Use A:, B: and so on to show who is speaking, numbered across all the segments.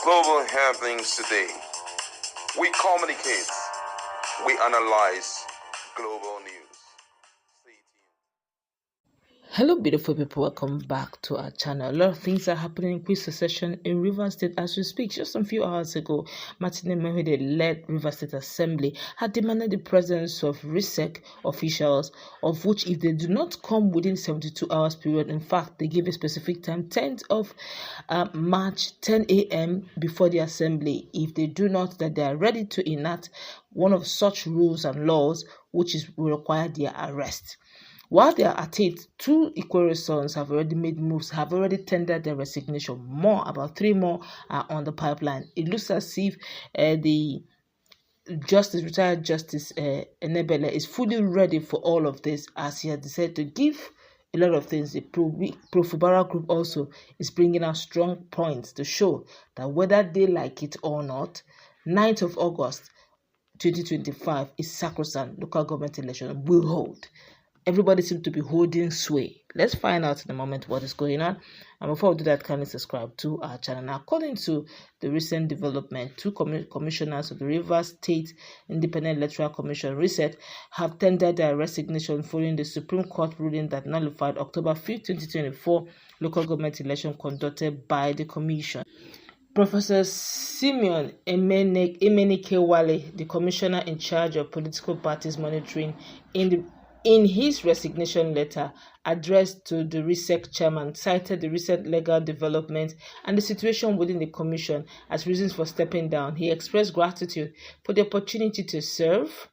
A: Global happenings today. We communicate. We analyze global news.
B: Hello beautiful people, welcome back to our channel. A lot of things are happening in quick succession in Rivers State as we speak. Just a few hours ago, MartinsAmaewhule led Rivers State Assembly had demanded the presence of RISEIC officials, of which if they do not come within 72 hours period, in fact they give a specific time, 10th of March, 10 a.m. before the assembly. If they do not, that they are ready to enact one of such rules and laws which will require their arrest. While they are at it, two equal sons have already made moves, have already tendered their resignation. About 3 more are on the pipeline. It looks as if the retired Justice Enebele is fully ready for all of this, as he has decided to give a lot of things. The Fubara group also is bringing out strong points to show that whether they like it or not, 9th of August 2025 is Sacrosanct local government election will hold. Everybody seems to be holding sway. Let's find out in a moment what is going on. And before we do that, kindly subscribe to our channel. Now, according to the recent development, two commissioners of the Rivers State Independent Electoral Commission, RISEIC, have tendered their resignation following the Supreme Court ruling that nullified October 5, 2024 local government election conducted by the commission. Professor Simeon Amaewhule, the commissioner in charge of political parties monitoring, in his resignation letter addressed to the RISEIC chairman, cited the recent legal development and the situation within the commission as reasons for stepping down. He expressed gratitude for the opportunity to serve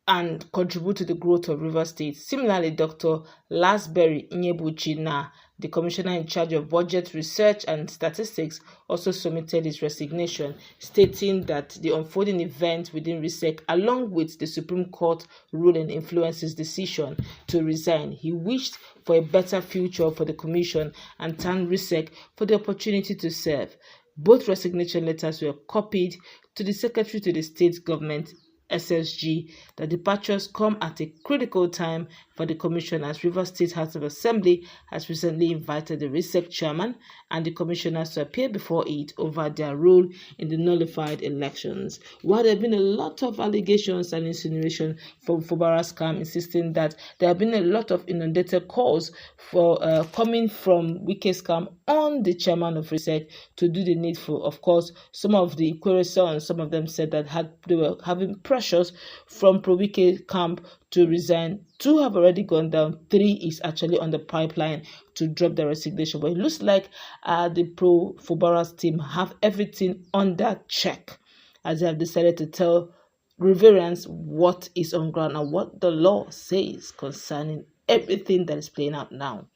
B: and contribute to the growth of Rivers State. Similarly, Dr. Lasberry Nyebuchi, the commissioner in charge of budget research and statistics, also submitted his resignation, stating that the unfolding event within RISEIC, along with the Supreme Court ruling, influenced his decision to resign. He wished for a better future for the commission and thanked RISEIC for the opportunity to serve. Both resignation letters were copied to the Secretary to the State Government, SSG. The departures come at a critical time for the commission, as Rivers State House of Assembly has recently invited the RISEIC chairman and the commissioners to appear before it over their role in the nullified elections. While there have been a lot of allegations and insinuation from Fubara scam, insisting that there have been a lot of inundated calls for coming from Wike scam on the chairman of RISEIC to do the needful. Of course, some of the queries, some of them said that they were having pressures from pro-Wike camp to resign. 2 have already gone down. 3 is actually on the pipeline to drop their resignation. But it looks like the pro-Fubara's team have everything under check, as they have decided to tell Riverians what is on ground and what the law says concerning everything that is playing out now.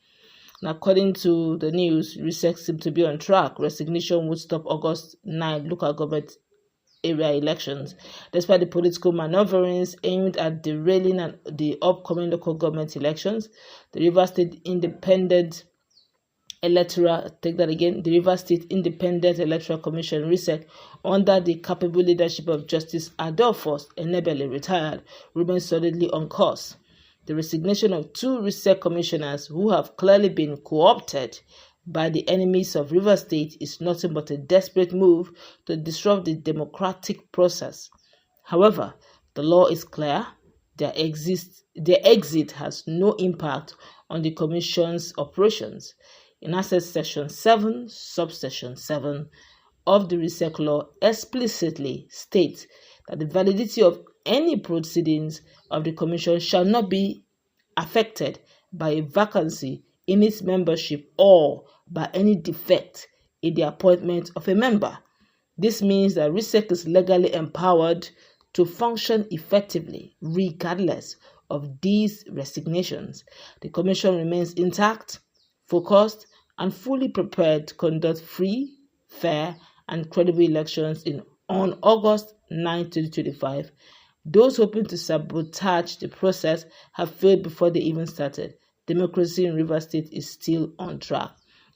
B: Now, according to the news, RISEIC seems to be on track. Resignation would stop August 9 local government area elections, despite the political maneuverings aimed at derailing the upcoming local government elections. The Rivers State Independent Electoral, the Rivers State Independent Electoral Commission, RISEIC, under the capable leadership of Justice Adolphus Enebele, retired, remains solidly on course. The resignation of 2 RISEIC commissioners who have clearly been co-opted by the enemies of Rivers State is nothing but a desperate move to disrupt the democratic process. However, the law is clear. Their exit has no impact on the Commission's operations. In Access Section 7, Subsection 7 of the RISEIC law explicitly states that the validity of any proceedings of the Commission shall not be affected by a vacancy in its membership or by any defect in the appointment of a member. This means that RISEIC is legally empowered to function effectively regardless of these resignations. The Commission remains intact, focused, and fully prepared to conduct free, fair, and credible elections on August 9, 2025. Those hoping to sabotage the process have failed before they even started. Democracy in Rivers State is still on track.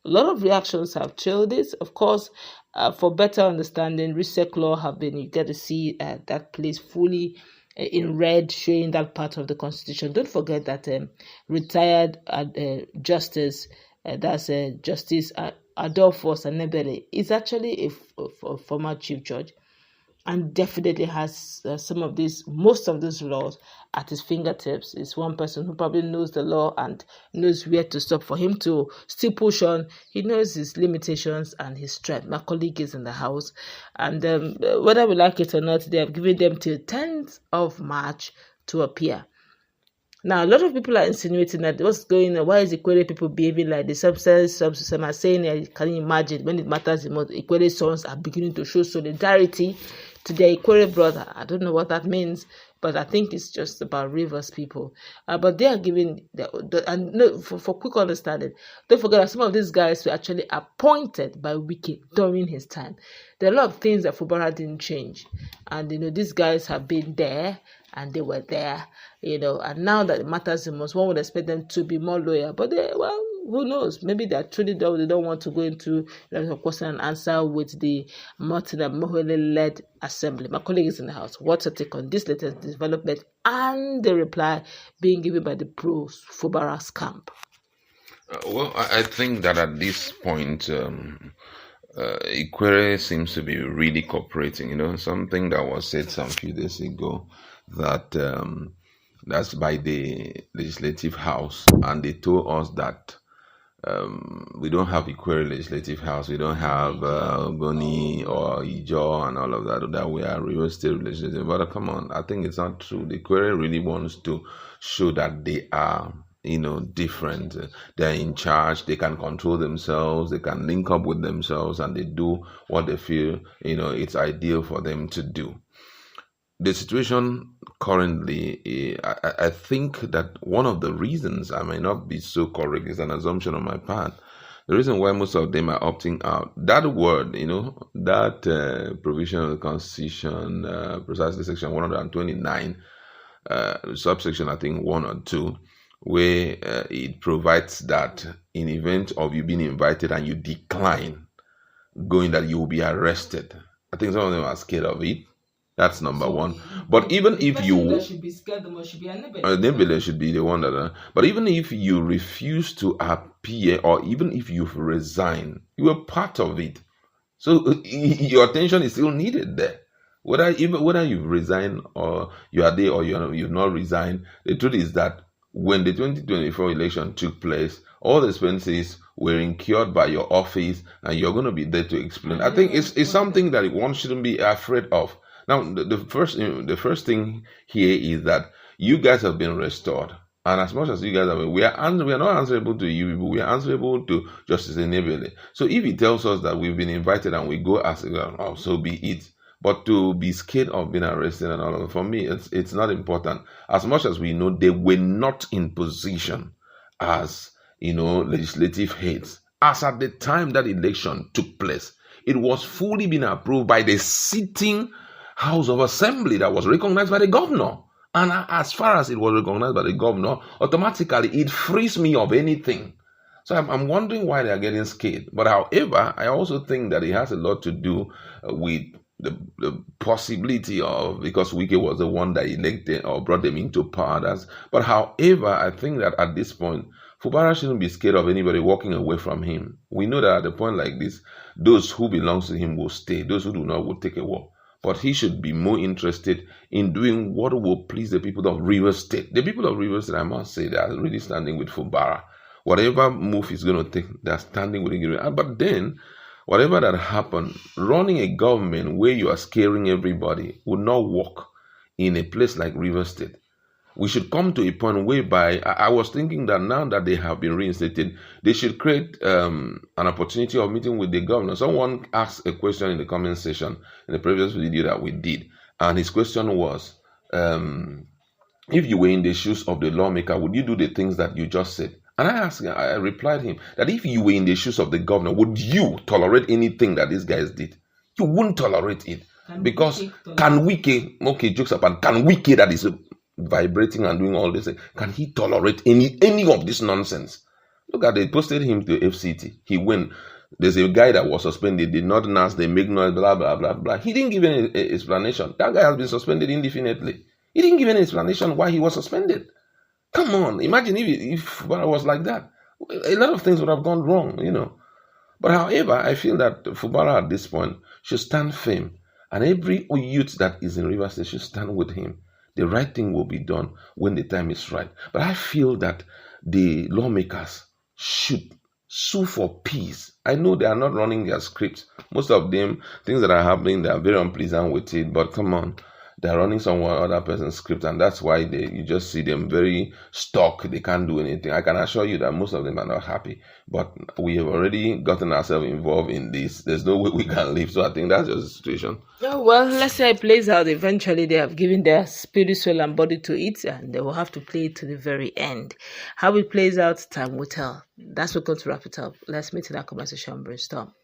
B: A lot of reactions have trailed this. Of course, for better understanding, RISEIC law have been, you get to see that place fully in red, showing that part of the constitution. Don't forget that retired Justice, Justice Adolphus Anebele is actually a former chief judge, and definitely has most of these laws at his fingertips. Is one person who probably knows the law and knows where to stop. For him to still push on, he knows his limitations and his strength. My colleague is in the house, and whether we like it or not, they have given them till 10th of March to appear. Now, a lot of people are insinuating that what's going on, why is Ikwere people behaving like the substance are saying, can you imagine, when it matters the most, Ikwere sons are beginning to show solidarity to their Ikwere brother. I don't know what that means, but I think it's just about Rivers people. But they are giving, for quick understanding, don't forget that some of these guys were actually appointed by Wike during his time. There are a lot of things that Fubara didn't change. And, these guys have been there, and they were there, and now that it matters the most, one would expect them to be more loyal. But who knows? Maybe they're truly done. They don't want to go into question and answer with the MartinsAmaewhule-led assembly. My colleague is in the house. What's your take on this latest development and the reply being given by the pro-Fubara's camp?
C: Well, I think that at this point, Ikwere seems to be really cooperating. Something that was said some few days ago, that that's by the Legislative House, and they told us that we don't have Ikwere Legislative House, we don't have Boni or Ijo and all of that we are real estate legislative. But come on, I think it's not true. The Ikwere really wants to show that they are different. They're in charge, they can control themselves, they can link up with themselves, and they do what they feel it's ideal for them to do. The situation currently, I think that one of the reasons, I may not be so correct, is an assumption on my part. The reason why most of them are opting out, that word, that provision of the Constitution, precisely section 129, subsection, I think 1 or 2, where it provides that in event of you being invited and you decline going, that you will be arrested. I think some of them are scared of it. That's number one. But even if you should be scared, Nebele should be the one that. But even if you refuse to appear, or even if you've resigned, you are part of it. So your attention is still needed there. Whether you've resigned or you are there or you've not resigned, the truth is that when the 2024 election took place, all the expenses were incurred by your office, and you're going to be there to explain. I think it's something that one shouldn't be afraid of. Now, the first thing here is that you guys have been restored, and as much as you guys we are not answerable to you people. We are answerable to Justice Enebele. So if he tells us that we've been invited and we go as so be it. But to be scared of being arrested and all of that, for me, it's not important. As much as we know, they were not in position as legislative heads. As at the time that election took place, it was fully been approved by the sitting House of Assembly that was recognized by the governor. And as far as it was recognized by the governor, automatically it frees me of anything. So I'm wondering why they are getting scared. But however, I also think that it has a lot to do with the possibility of, because Wike was the one that elected or brought them into power. But however, I think that at this point, Fubara shouldn't be scared of anybody walking away from him. We know that at a point like this, those who belong to him will stay. Those who do not will take a walk. But he should be more interested in doing what will please the people of Rivers State. The people of Rivers State, I must say, they are really standing with Fubara. Whatever move he's going to take, they're standing with him. But then, whatever that happened, running a government where you are scaring everybody would not work in a place like Rivers State. We should come to a point whereby I was thinking that now that they have been reinstated, they should create an opportunity of meeting with the governor. Someone asked a question in the comment section in the previous video that we did, and his question was, if you were in the shoes of the lawmaker, would you do the things that you just said? And I replied him that if you were in the shoes of the governor, would you tolerate anything that these guys did? You wouldn't tolerate it. Because can Wike, okay, jokes apart, can Wike that is vibrating and doing all this, can he tolerate any of this nonsense? Look at, they posted him to FCT. He went. There's a guy that was suspended, did not announce, they make noise, blah, blah, blah, blah. He didn't give any explanation. That guy has been suspended indefinitely. He didn't give any explanation why he was suspended. Come on, imagine if I was like that. A lot of things would have gone wrong, But however, I feel that Fubara at this point should stand firm, and every youth that is in Rivers State should stand with him. The right thing will be done when the time is right. But I feel that the lawmakers should sue for peace. I know they are not running their scripts. Most of them, things that are happening, they are very unpleasant with it. But come on, they are running someone other person's script, and that's why you just see them very stuck. They can't do anything. I can assure you that most of them are not happy. But we have already gotten ourselves involved in this. There's no way we can leave. So I think that's just the situation.
B: Oh, well, let's say it plays out. Eventually, they have given their spirit, soul, and body to it, and they will have to play it to the very end. How it plays out, time will tell. That's what's going to wrap it up. Let's meet in our conversation, brainstorm.